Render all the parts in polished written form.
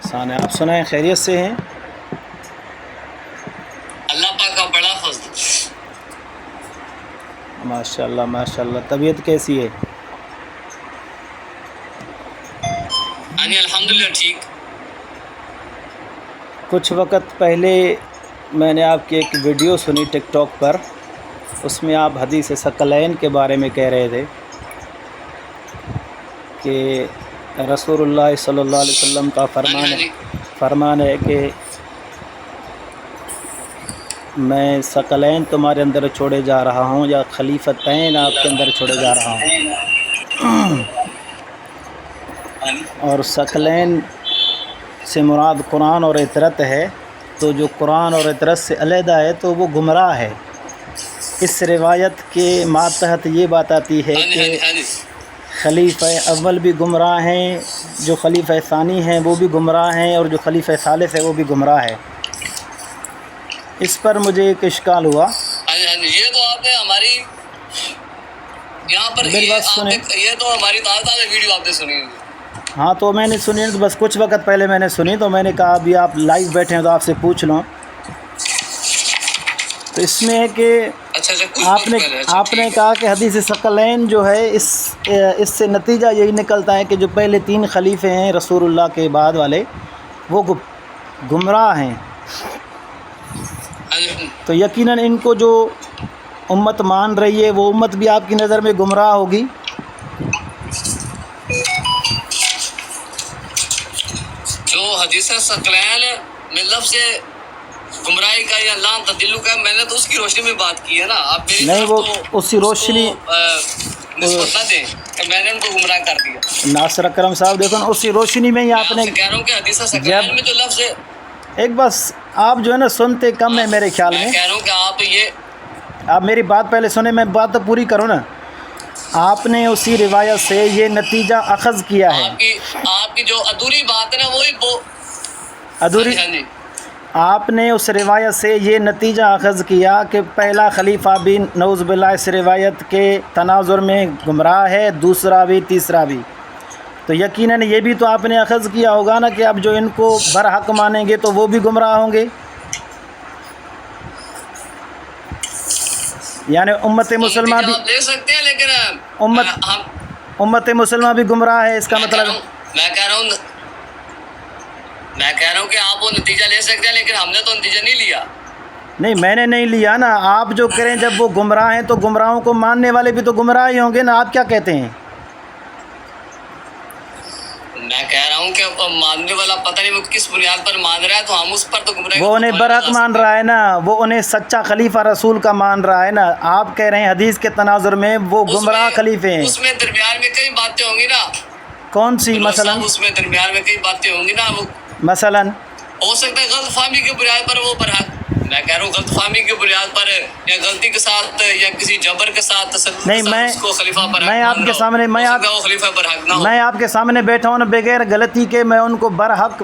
احسان ہے. آپ سنائیں خیریت سے ہیں؟ اللہ پاک کا بڑا فضل. ماشاء اللہ ماشاء اللہ. طبیعت کیسی ہے؟ الحمدللہ ٹھیک. کچھ وقت پہلے میں نے آپ کی ایک ویڈیو سنی ٹک ٹاک پر. اس میں آپ حدیث ثقلین کے بارے میں کہہ رہے تھے کہ رسول اللہ صلی اللہ علیہ وسلم کا فرمان ہے کہ میں ثقلین تمہارے اندر چھوڑے جا رہا ہوں، یا خلیفتین آپ کے اندر چھوڑے جا رہا ہوں. اور ثقلین سے مراد قرآن اور اطرت ہے. تو جو قرآن اور اطرت سے علیحدہ ہے تو وہ گمراہ ہے. اس روایت کے ماتحت یہ بات آتی ہے کہ خلیفہ اول بھی گمراہ ہیں، جو خلیفہ ثانی ہیں وہ بھی گمراہ ہیں، اور جو خلیفہ ثالث ہے وہ بھی گمراہ ہے. اس پر مجھے ایک اشکال ہوا. یہ تو آپ نے ہماری یہاں پر یہ تو ہماری تازہ ویڈیو آپ نے سنی ہوگی. ہاں تو میں نے سنی، تو بس کچھ وقت پہلے میں نے سنی، تو میں نے کہا ابھی آپ لائیو بیٹھے ہیں تو آپ سے پوچھ لوں. تو اس میں ہے کہ آپ نے کہا کہ حدیث ثقلین جو ہے اس سے نتیجہ یہی نکلتا ہے کہ جو پہلے 3 خلیفے ہیں رسول اللہ کے بعد والے وہ گمراہ ہیں. تو یقیناً ان کو جو امت مان رہی ہے وہ امت بھی آپ کی نظر میں گمراہ ہوگی. جو حدیث ثقلین میں لفظ گمراہی کا یا لام تدلو کا، میں نے تو اس کی روشنی میں بات کی ہے نا. آپ میری نہیں، وہ اسی روشنی نسبت نہ دیں کہ میں نے ان کو گمراہ کر دیا. ناصر اکرم صاحب دیکھو نا، اسی روشنی میں ہی آپ نے کہہ رہا ہوں کہ حدیث ثقلین میں جو لفظ ہے، ایک بس آپ جو ہے نا سنتے کم ہے میرے خیال میں. میں کہہ رہا ہوں کہ آپ میری بات پہلے سنیں، میں بات تو پوری کروں نا. آپ نے اسی روایت سے یہ نتیجہ اخذ کیا ہے. آپ کی جو ادھوری بات ہے نا وہی ادھوری. آپ نے اس روایت سے یہ نتیجہ اخذ کیا کہ پہلا خلیفہ بھی نعوذ باللہ اس روایت کے تناظر میں گمراہ ہے، دوسرا بھی تیسرا بھی. تو یقیناً یہ بھی تو آپ نے اخذ کیا ہوگا نا کہ اب جو ان کو برحق مانیں گے تو وہ بھی گمراہ ہوں گے. یعنی امت مسلمہ بھی لے سکتے ہیں، لیکن امت مسلمہ بھی گمراہ ہے. اس کا مطلب میں کہہ رہا ہوں کہ آپ وہ نتیجہ لے سکتے ہیں، لیکن ہم نے تو نتیجہ نہیں لیا. نہیں، میں نے نہیں لیا نا. آپ جو کریں جب وہ گمراہ ہیں تو گمراہوں کو ماننے والے بھی تو گمراہ ہی ہوں گے نا. آپ کیا کہتے ہیں؟ میں کہہ رہا ہوں کہ ماننے والا پتہ نہیں وہ کس بنیاد پر مان رہا ہے، تو ہم اس پر تو گمراہ. وہ انہیں برحق مان رہا ہے نا، وہ انہیں سچا خلیفہ رسول کا مان رہا ہے نا. آپ کہہ رہے ہیں حدیث کے تناظر میں وہ گمراہ خلیفے ہیں. اس میں درمیان میں کئی باتیں ہوں گی نا. کون سی؟ مثلا اس میں درمیان میں کئی باتیں ہوں گی نا. وہ مثلا ہو سکتا ہے غلط فہمی کی بنیاد پر وہ برحق. میں کہہ رہا ہوں غلط فہمی کی بنیاد پر یا غلطی کے ساتھ یا کسی جبر کے ساتھ نہیں. میں آپ کے سامنے میں آپ کے سامنے بیٹھا ہوں نا، بغیر غلطی کے میں ان کو برحق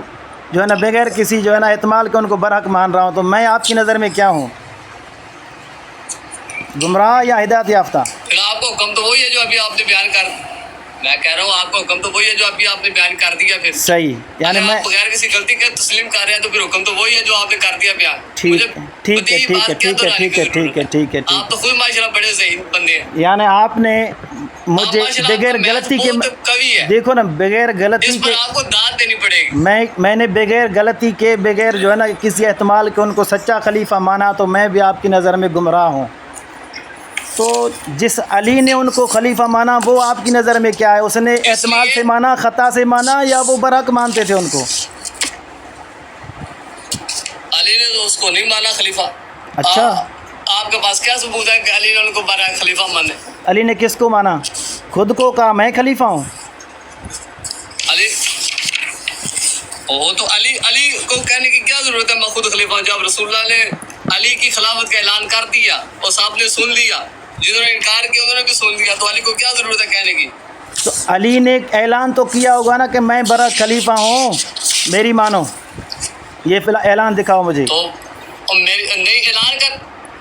جو ہے نا، بغیر کسی جو ہے نا احتمال کے ان کو برحق مان رہا ہوں. تو میں آپ کی نظر میں کیا ہوں، گمراہ یا ہدایت یافتہ؟ پھر آپ کو حکم تو وہی ہے جو ابھی آپ نے بیان کر. میں کہہ رہا ہوں آپ کو حکم تو وہی ہے جو ابھی آپ نے بیان کر دیا. پھر صحیح، یعنی میں بغیر کسی غلطی کے تسلیم کر رہے ہیں تو پھر حکم تو وہی ہے جو آپ نے کر دیا بیان. ٹھیک ہے. آپ تو خود ماشاءاللہ بڑے ذہین بندے ہیں. یعنی آپ نے مجھے بغیر غلطی کے، دیکھو نا، بغیر غلطی کے آپ کو داد دینی پڑے گی. میں نے بغیر غلطی کے، بغیر جو ہے نا کسی احتمال کے ان کو سچا خلیفہ مانا، تو میں بھی آپ کی نظر میں گمراہ ہوں. تو جس علی نے ان کو خلیفہ مانا وہ آپ کی نظر میں کیا ہے؟ اس نے احتمال سے مانا، خطا سے مانا، یا وہ برحق مانتے تھے ان کو؟ علی نے تو اس کو نہیں مانا خلیفہ. اچھا، آپ کے پاس کیا ثبوت ہے کہ علی نے ان کو برحق خلیفہ مانے؟ علی نے کس کو مانا؟ خود کو کہا میں خلیفہ ہوں. تو علی کو کہنے کی کیا ضرورت ہے میں خود خلیفہ ہوں؟ جب رسول اللہ نے علی کی خلافت کا اعلان کر دیا اور صاحب نے سن لیا، جنہوں نے انکار کیا انہوں نے بھی سن لیا، تو علی کو کیا ضرورت ہے کہنے کی؟ تو علی نے اعلان تو کیا ہوگا نا کہ میں برحق خلیفہ ہوں، میری مانو. یہ فی الحال اعلان دکھاؤ مجھے. تو نہیں اعلان کر.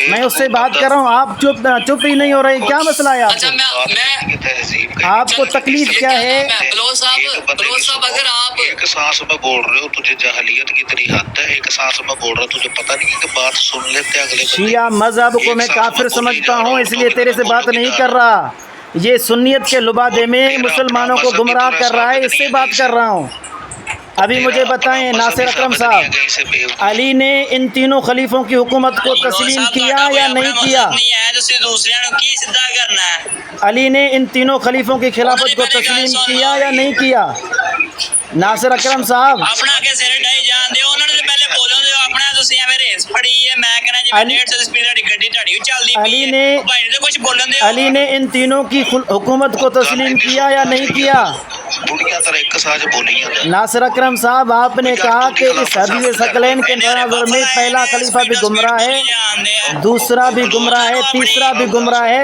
میں اس سے بات کر رہا ہوں، آپ چپ ہی نہیں ہو رہے، کیا مسئلہ ہے آپ اچھا کو؟ میں تہذیب آپ کو تکلیف کیا ہے؟ بلوچ صاحب اگر آپ ایک سانس میں بول رہے ہو، تجھے جاہلیت کی تیری حد ہے، ایک سانس میں بول رہا ہوں، تجھے پتہ نہیں کہ بات سن لیتے اگلے بندے۔ شیعہ مذہب کو میں کافر سمجھتا ہوں، اس لیے تیرے سے بات نہیں کر رہا، یہ سنیت کے لبادے میں مسلمانوں کو گمراہ کر رہا ہے، اس سے بات کر رہا ہوں۔ ابھی مجھے بتائیں ناصر اکرم صاحب، علی نے ان تینوں خلیفوں کی حکومت کو تسلیم کیا یا نہیں کیا؟ علی نے ان تینوں خلیفوں کی خلافت کو تسلیم کیا یا نہیں کیا؟ ناصر اکرم صاحب، اپنا کے سر ڈائی جان دے انہوں نے پہلے بولو دے اپنا تسی ایویں ریس پھڑی ہے، میں کہنا جی 150 سپیڈ دی گڈی ٹھاڑی چلدی پئی ہے، بھائی نے کچھ بولن دے۔ علی نے ان تینوں کی حکومت کو تسلیم کیا یا نہیں کیا؟ بڑھیا طرح ایک ساتھ بولی ہیں۔ ناصر اکرم صاحب، آپ نے کہا کہ اس حدیث ثقلین کے تناظر میں پہلا خلیفہ بھی گمراہ ہے، دوسرا بھی گمراہ ہے، تیسرا بھی گمراہ ہے۔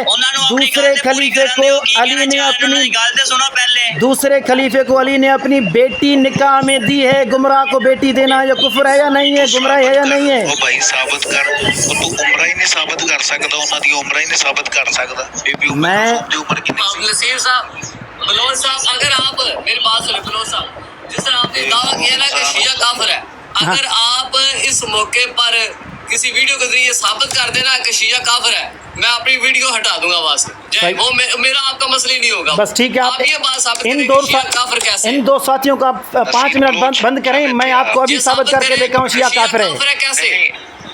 دوسرے خلیفے کو علی نے اپنی بیٹی نکاح میں دی ہے، گمراہ کو بیٹی دینا یہ کفر ہے یا نہیں ہے، گمراہ ہے یا نہیں ہے؟ وہ بھائی ثابت کر، تو عمرہ ہی نہیں ثابت کر سکتا، انہاں دی عمرہ ہی نہیں ثابت کر سکتا۔ میں نصیر صاحب، بلوچ صاحب اگر آپ میری بات سنیں، بلوچ صاحب جس طرح آپ نے دعویٰ کیا نا کہ شیعہ کافر ہے، اگر آپ اس موقع پر کسی ویڈیو کے ذریعے ثابت کر دینا کہ شیعہ کافر ہے، میں اپنی ویڈیو ہٹا دوں گا وہاں سے، وہ میرا آپ کا مسئلہ ہی نہیں ہوگا۔ بس ٹھیک ہے، آپ یہ بات ثابت کریں کہ شیعہ کافر کیسے ہے۔ ان دو ساتھیوں کو آپ 5 منٹ بند کریں، میں آپ کو ابھی ثابت کر کے دیکھا ہوں شیعہ کافر ہے۔ کیسے؟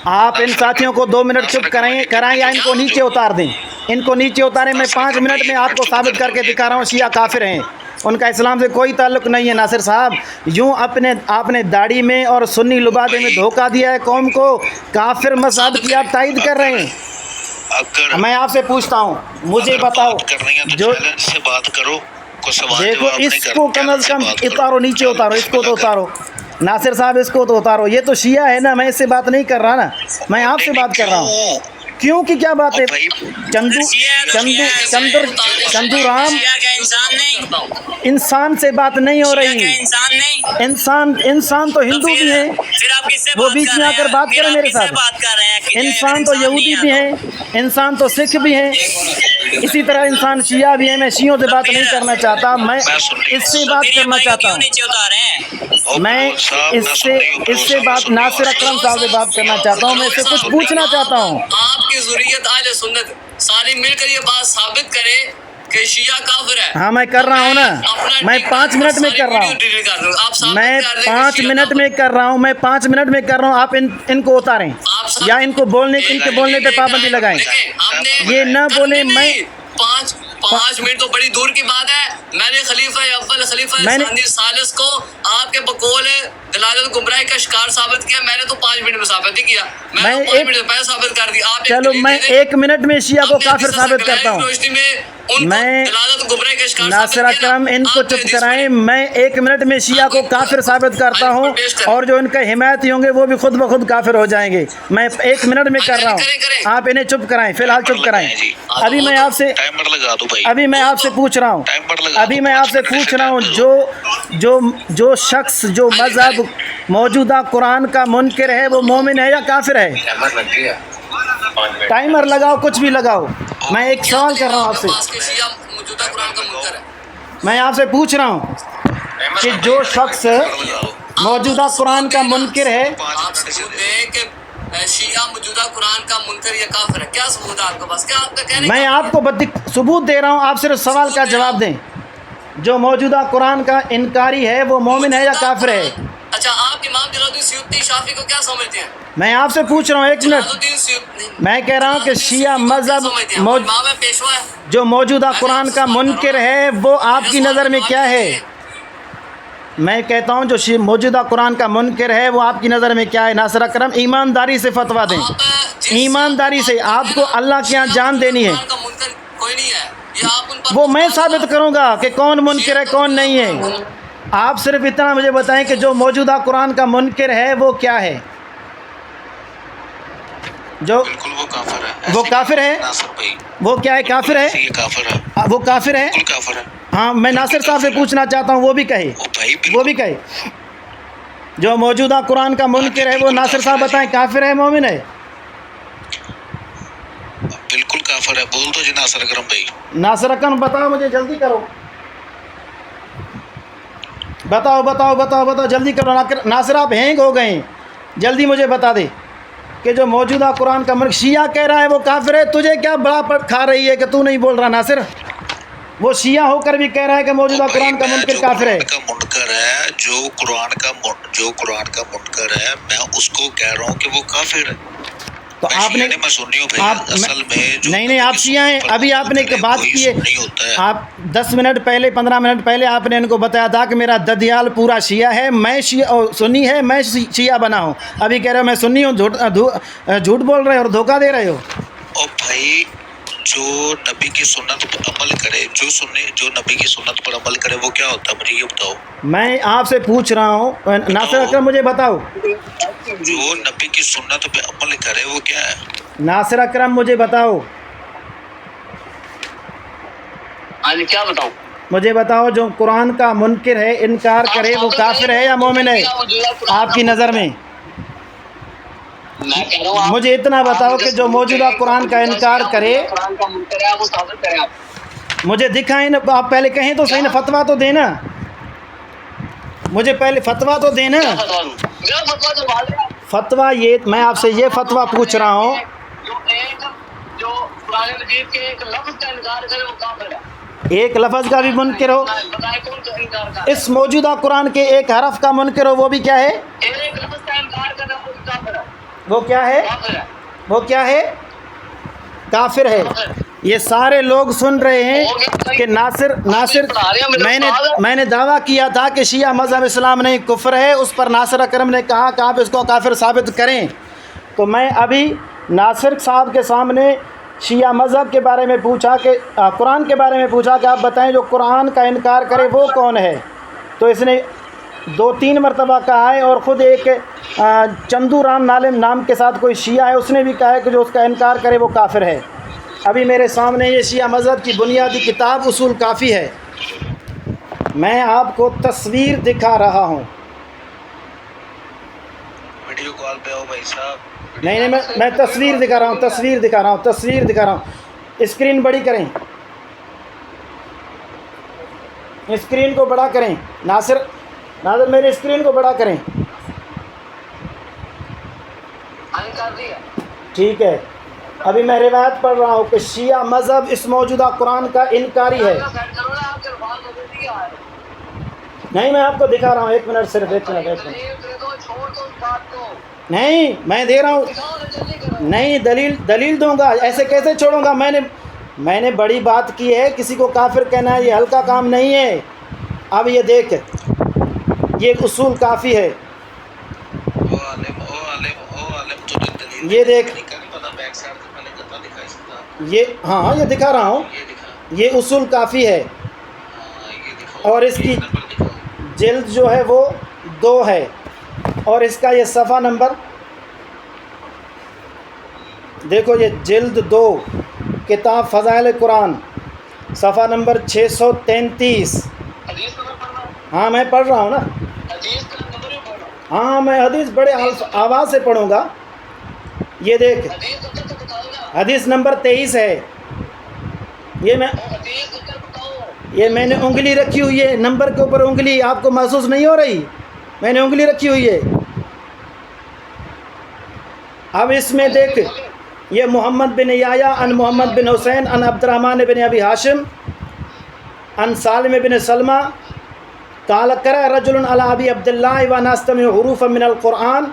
آپ ان ساتھیوں کو 2 منٹ چپ کرائیں یا ان کو نیچے اتار دیں، ان کو نیچے اتاریں، میں 5 منٹ میں آپ کو ثابت کر کے دکھا رہا ہوں شیعہ کافر ہیں، ان کا اسلام سے کوئی تعلق نہیں ہے۔ ناصر صاحب، یوں آپ نے داڑھی میں اور سنی لبادے میں دھوکہ دیا ہے قوم کو، کافر مذہب کی آپ تائید کر رہے ہیں۔ میں آپ سے پوچھتا ہوں، مجھے بتاؤ، جو سے بات کرو، کوئی سوال دیکھو جواب نہیں اس کرنا، کو کم از کم اتارو، نیچے اتارو، اس کو تو اتارو۔ ناصر صاحب اس کو تو اتارو، یہ تو شیعہ ہے نا، میں اس سے بات نہیں کر رہا نا، میں آپ سے بات کر رہا ہوں۔ کیوں کی کیا بات ہے؟ چندو رام انسان سے بات نہیں ہو رہی، انسان تو ہندو بھی ہیں، وہ بیچ میں آ کر بات کریں میرے ساتھ، انسان تو یہودی بھی ہیں، انسان تو سکھ بھی ہیں، اسی طرح انسان شیعہ بھی ہیں۔ میں شیعوں سے بات نہیں کرنا چاہتا، میں اس سے بات کرنا چاہتا ہوں، میں اس سے بات ناصر اکرم صاحب سے بات کرنا چاہتا ہوں، میں اس سے کچھ پوچھنا چاہتا ہوں۔ آپ کی ذریت اہل سنت ساری مل کر یہ بات ثابت کرے کہ شیعہ کافر ہے۔ ہاں میں کر رہا ہوں نا، میں 5 منٹ میں کر رہا ہوں، میں 5 منٹ میں کر رہا ہوں، میں 5 منٹ میں کر رہا ہوں۔ آپ ان کو اتاریں یا ان کے بولنے پہ پابندی لگائیں، یہ نہ بولیں۔ میں 5 منٹ تو بڑی دور کی بات ہے۔ میں نے خلیفہ اول خلیفہ ثانی ثالث کو آپ کے بقول دلالت گمراہی کا شکار ثابت کیا، میں نے تو 5 منٹ میں ثابت نہیں کیا، میں 5 منٹ پہلے ثابت کر دیا۔ چلو میں 1 منٹ میں شیعہ کو کافر ثابت کرتا ہوں۔ میں ناصر اکرم ان کو چپ کرائیں، میں 1 منٹ میں شیعہ کو کافر ثابت کرتا ہوں، اور جو ان کے حمایتی ہوں گے وہ بھی خود بخود کافر ہو جائیں گے۔ میں 1 منٹ میں کر رہا ہوں، آپ انہیں چپ کرائیں، فی الحال چپ کرائیں۔ ابھی میں آپ سے پوچھ رہا ہوں، جو شخص جو مذہب موجودہ قرآن کا منکر ہے وہ مومن ہے یا کافر ہے؟ ٹائمر لگاؤ، کچھ بھی لگاؤ، میں ایک سوال کر رہا ہوں آپ سے، میں آپ سے پوچھ رہا ہوں کہ جو شخص موجودہ قرآن کا منکر ہے، شیعہ موجودہ قرآن کا منکر یا کافر ہے، کیا ثبوت ہے آپ کے پاس؟ کیا آپ کا کہنے میں آپ کو ثبوت دے رہا ہوں، آپ صرف سوال کا جواب دیں۔ جو موجودہ قرآن کا انکاری ہے وہ مومن ہے یا کافر ہے؟ اچھا، آپ امام جلال الدین سیوطی شافعی کو کیا سمجھتے ہیں؟ میں آپ سے پوچھ رہا ہوں، 1 منٹ، میں کہہ رہا ہوں کہ شیعہ مذہب جو موجودہ قرآن کا منکر ہے وہ آپ کی نظر میں کیا ہے؟ میں کہتا ہوں جو موجودہ قرآن کا منکر ہے وہ آپ کی نظر میں کیا ہے؟ ناصر اکرم ایمانداری سے فتویٰ دیں، ایمانداری سے، آپ کو اللہ کے یہاں جان دینی ہے۔ وہ میں ثابت کروں گا کہ کون منکر ہے کون نہیں ہے، آپ صرف اتنا مجھے بتائیں کہ جو موجودہ قرآن کا منکر ہے وہ کیا ہے؟ جو وہ کافر ہے، وہ کیا ہے؟ کافر ہے، وہ کافر ہے۔ ہاں، میں ناصر صاحب سے پوچھنا چاہتا ہوں، وہ بھی کہے جو موجودہ قرآن کا منکر ہے وہ ناصر صاحب بتائیں کافر ہے مومن ہے؟ کافر ہے. بول دو جی ناصر اکرم بھائی. ناصر اکرم بتاؤ مجھے، جلدی کرو، بتاؤ جلدی کرو. ناصر آپ ہینگ ہو گئے ہیں، جلدی مجھے بتا دے کہ جو موجودہ قرآن کا شیعہ کہہ رہا ہے وہ کافر ہے. تجھے کیا بڑا پٹ کھا رہی ہے کہ تو نہیں بول رہا ناصر؟ وہ شیعہ ہو کر بھی کہہ رہا ہے کہ موجودہ قرآن کا منکر کافر ہے. جو منکر ہے، جو قرآن کا منکر ہے، میں اس کو کہہ رہا ہوں کہ وہ کافر ہے. تو آپ نے میں سنی ہوں بھائی، اصل میں جو نہیں آپ شیعہ ہیں. ابھی آپ نے بات کی ہے، آپ 10 منٹ پہلے 15 منٹ پہلے آپ نے ان کو بتایا تھا کہ میرا ددیال پورا شیعہ ہے، میں سنی ہے، میں شیعہ بنا ہوں. ابھی کہہ رہے ہو میں سنی ہوں، جھوٹ بول رہے ہو اور دھوکہ دے رہے ہو. او بھائی، جو نبی کی سنت پر عمل کرے، جو نبی کی سنت پر عمل کرے وہ کیا ہوتا ہے مجھے یہ بتاؤ. میں آپ سے پوچھ رہا ہوں ناصر اکرم مجھے بتاؤ، جو نبی کی سنت پہ عمل کرے وہ کیا ہے؟ ناصر اکرم مجھے بتاؤ. کیا بتاؤں؟ مجھے بتاؤ جو قرآن کا منکر ہے، انکار کرے، وہ کافر ہے یا مومن ہے آپ کی نظر میں؟ مجھے اتنا بتاؤ کہ جو موجودہ قرآن کا انکار کرے، مجھے دکھائیں نا. آپ پہلے کہیں تو صحیح نا، فتویٰ تو دینا مجھے، پہلے فتویٰ تو دینا. فتویٰ یہ میں آپ سے یہ فتویٰ پوچھ رہا ہوں، جو قرآن مجید کے ایک لفظ کا انکار کرے وہ کافر ہے. ایک لفظ کا بھی منکر ہو، بتائیں کون سا انکار کرے؟ اس موجودہ قرآن کے ایک حرف کا منکر ہو، وہ بھی کیا ہے؟ ایک لفظ کا انکار کرے وہ بھی کافر ہے. وہ کیا ہے؟ وہ کیا ہے؟ کافر ہے. یہ سارے لوگ سن رہے ہیں کہ ناصر میں نے دعویٰ کیا تھا کہ شیعہ مذہب اسلام نہیں کفر ہے، اس پر ناصر اکرم نے کہا کہ آپ اس کو کافر ثابت کریں. تو میں ابھی ناصر صاحب کے سامنے شیعہ مذہب کے بارے میں پوچھا کہ قرآن کے بارے میں پوچھا کہ آپ بتائیں جو قرآن کا انکار کرے وہ کون ہے. تو اس نے 2-3 مرتبہ کہا ہے، اور خود ایک چندو رام نام کے ساتھ کوئی شیعہ ہے، اس نے بھی کہا ہے کہ جو اس کا انکار کرے وہ کافر ہے. ابھی میرے سامنے یہ شیعہ مذہب کی بنیادی کتاب اصول کافی ہے، میں آپ کو تصویر دکھا رہا ہوں. ویڈیو کال پہ ہو بھائی صاحب. نہیں میں تصویر دکھا رہا ہوں. اسکرین بڑی کریں، اسکرین کو بڑا کریں. ناصر میری اسکرین کو بڑا کریں. ٹھیک ہے. ابھی میں روایت پڑھ رہا ہوں کہ شیعہ مذہب اس موجودہ قرآن کا انکاری ہے. نہیں میں آپ کو دکھا رہا ہوں، 1 منٹ صرف 1 منٹ. نہیں میں دے رہا ہوں، نہیں دلیل دوں گا، ایسے کیسے چھوڑوں گا؟ میں نے بڑی بات کی ہے، کسی کو کافر کہنا یہ ہلکا کام نہیں ہے. اب یہ دیکھ، یہ اصول کافی ہے، یہ دیکھ، یہ ہاں یہ دکھا رہا ہوں، یہ اصول کافی ہے، اور اس کی جلد جو ہے وہ 2 ہے، اور اس کا یہ صفحہ نمبر دیکھو، یہ جلد 2 کتاب فضائل قرآن، صفحہ نمبر 633. ہاں میں پڑھ رہا ہوں نا، ہاں میں حدیث بڑے آواز سے پڑھوں گا. یہ دیکھ، حدیث نمبر 23 ہے. یہ میں نے انگلی رکھی ہوئی ہے نمبر کے اوپر، انگلی آپ کو محسوس نہیں ہو رہی؟ میں نے انگلی رکھی ہوئی ہے. اب اس میں دیکھ، یہ محمد بن یحییٰ عن محمد بن حسین عن عبد الرحمن بن ابی ہاشم عن سالم بن سلمہ قال قرأ رجل على ابی عبد الله وانا استمع حروفا من القرآن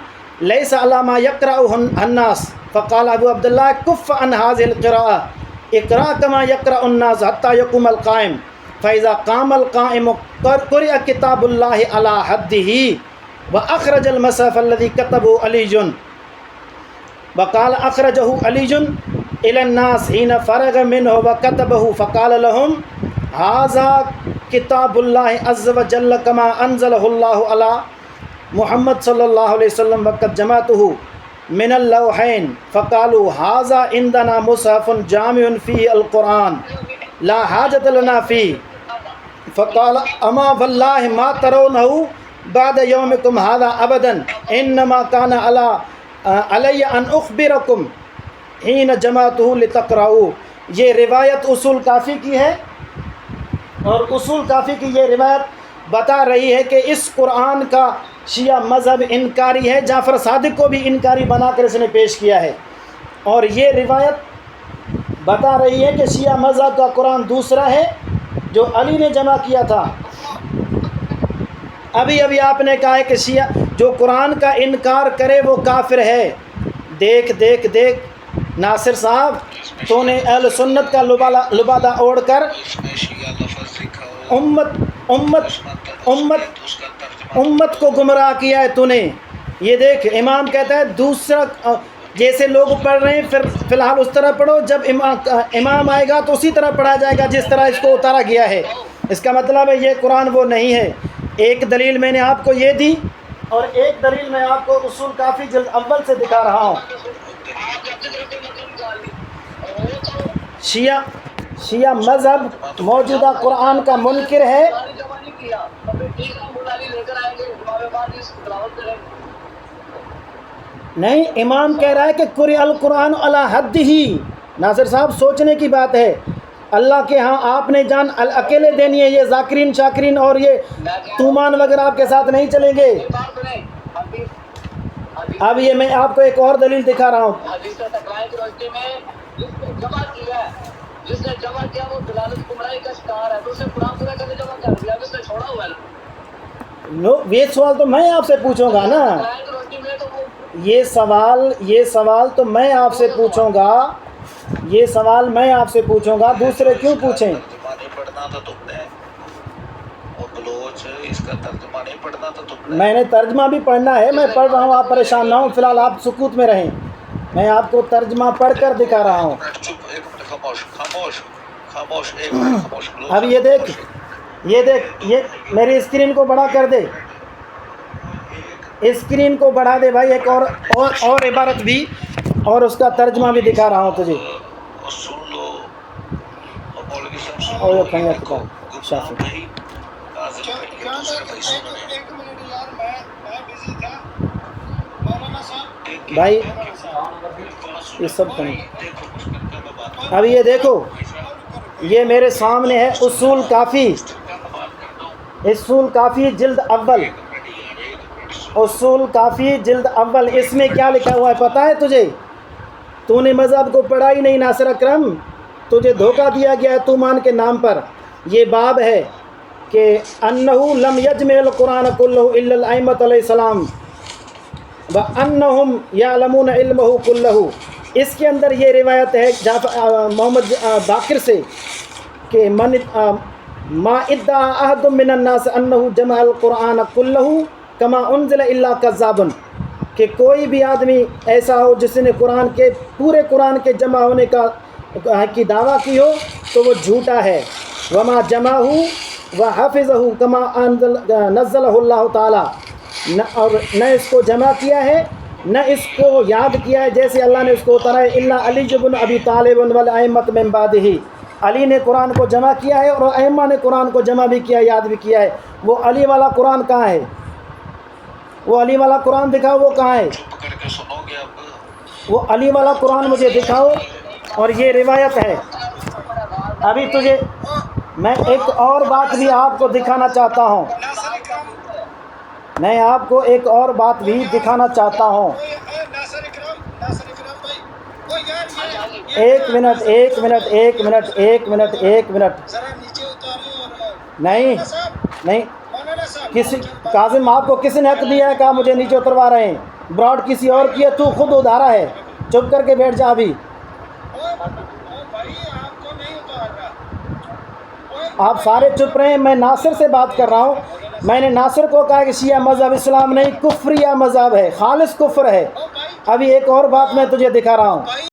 ليس على ما يقرأه الناس فقال ابو عبد الله كف عن هذه القراءة اقرأ كما يقرأ الناس حتى يقوم القائم فإذا قام القائم قرئ كتاب الله على حده وأخرج المصحف الذي كتبه علي وقال أخرجه علي إلى الناس حين فرغ منه وكتبه فقال لهم هذا كتاب الله عز وجل كما أنزله الله على محمد صلى الله عليه وسلم وقد جمعته من اللوحين فقالوا هذا عندنا مصحف جامع فيه القرآن لا حاجة لنا فيه فقال أما والله ما ترونه بعد يومكم هذا أبدا إنما كان علي أن أخبركم حين جمعته لتقرأوا یہ روایت اصول کافی کی ہے، اور اصول کافی کی یہ روایت بتا رہی ہے کہ اس قرآن کا شیعہ مذہب انکاری ہے، جعفر صادق کو بھی انکاری بنا کر اس نے پیش کیا ہے، اور یہ روایت بتا رہی ہے کہ شیعہ مذہب کا قرآن دوسرا ہے جو علی نے جمع کیا تھا۔ ابھی آپ نے کہا ہے کہ شیعہ جو قرآن کا انکار کرے وہ کافر ہے۔ دیکھ ناصر صاحب، تو نے اہل سنت کا لبادہ اوڑھ کر اس میں شیعہ لفظ لکھا ہو، امت کو گمراہ کیا ہے تو نے۔ یہ دیکھ، امام کہتا ہے دوسرا، جیسے لوگ پڑھ رہے ہیں فی الحال اس طرح پڑھو، جب امام آئے گا تو اسی طرح پڑھا جائے گا جس طرح اس کو اتارا گیا ہے۔ اس کا مطلب ہے یہ قرآن وہ نہیں ہے۔ ایک دلیل میں نے آپ کو یہ دی، اور ایک دلیل میں آپ کو اصول کافی جلد اول سے دکھا رہا ہوں۔ شیعہ مذہب موجودہ قرآن کا منکر ہے۔ نہیں، امام کہہ رہا ہے کہ قرئ القرآن علی حد ہی۔ ناصر صاحب، سوچنے کی بات ہے۔ اللہ کے ہاں آپ نے جان اکیلے دینی ہے، یہ ذاکرین شاکرین اور یہ تومان وغیرہ آپ کے ساتھ نہیں چلیں گے۔ اب یہ میں آپ کو ایک اور دلیل دکھا رہا ہوں۔ جس نے جمع کیا وہ دلالت گمراہی کا شکار ہے، تو اسے قرآن پورا کیسے جمع کر دیا؟ جس نے چھوڑا ہوا ہے۔ یہ سوال تو میں آپ سے پوچھوں گا نا، یہ سوال تو میں آپ سے پوچھوں گا، یہ سوال میں آپ سے پوچھوں گا، دوسرے کیوں پوچھیں؟ ترجمہ نہیں پڑھنا تھا تم نے، اور بلوچ اس کا ترجمہ نہیں پڑھنا تھا تم نے۔ میں نے ترجمہ بھی پڑھنا ہے، میں پڑھ رہا ہوں، آپ پریشان نہ ہوں، فی الحال آپ سکوت میں رہیں، میں آپ کو ترجمہ پڑھ کر دکھا رہا ہوں۔ چپ، ایک منٹ، خاموش، ایک منٹ خاموش۔ اب یہ دیکھ، یہ میری اسکرین کو بڑا کر دے، اسکرین کو بڑھا دے بھائی، ایک اور عبارت بھی اور اس کا ترجمہ بھی دکھا رہا ہوں تجھے۔ سن لو، مولوی صاحب سن اور لو، یہ کھایا دیکھو، کتاب شافی۔ بھائی کاظم بھائی یہ دوسرے بھائی سن رہے ہیں۔ ایک منٹ یار، میں بزی تھا مولانا صاحب۔ بھائی یہ سب کریں۔ دیکھو کچھ کرتے میں بات اب یہ دیکھو، یہ میرے سامنے ہے اصول کافی، اصول کافی جلد اول، اصول کافی جلد اول، اس میں کیا لکھا ہوا ہے پتہ ہے تجھے؟ تو نے مذہب کو پڑھا ہی نہیں ناصر اکرم، تجھے دھوکہ دیا گیا ہے تومان کے نام پر۔ یہ باب ہے کہ انہو لم یجمع القرآن کلہ الا الائمۃ علیہ السلام وانہم یعلمون علمہ کلہ۔ اس کے اندر یہ روایت ہے محمد باقر سے کہ ما ادعا احد من الناس انہ جمع القرآن کلہ کما انزل الا کذاب، کہ کوئی بھی آدمی ایسا ہو جس نے پورے قرآن کے جمع ہونے کی دعویٰ کی ہو تو وہ جھوٹا ہے۔ وما جمعہ وحفظہ کما نزلہ اللہ تعالی، اور نہ اس کو جمع کیا ہے نہ اس کو یاد کیا ہے جیسے اللہ نے اس کو اتارا ہے، الا علی بن ابی طالب والائمۃ من بعدہ۔ علی نے قرآن کو جمع کیا ہے اور ائمہ نے قرآن کو جمع بھی کیا، یاد بھی کیا ہے۔ وہ علی والا قرآن کہاں ہے؟ وہ علی والا قرآن دکھاؤ، وہ کہاں ہے؟ چپ کر کے سنو گے اب؟ وہ علی والا قرآن مجھے دکھاؤ، اور یہ روایت ہے۔ ابھی تجھے میں ایک اور بات بھی آپ کو دکھانا چاہتا ہوں، میں آپ کو ایک اور بات بھی دکھانا چاہتا ہوں۔ ایک منٹ، نہیں کسی کاظم، آپ کو کس نے حق دیا ہے کہ آپ مجھے نیچے اتروا رہے ہیں؟ براڈ کسی اور کی ہے، تو خود ادھارا ہے، چپ کر کے بیٹھ جا ابھی۔ آپ سارے چپ رہے ہیں، میں ناصر سے بات کر رہا ہوں۔ میں نے ناصر کو کہا کہ شیعہ مذہب اسلام نہیں، کفریہ مذہب ہے، خالص کفر ہے۔ ابھی ایک اور بات میں تجھے دکھا رہا ہوں۔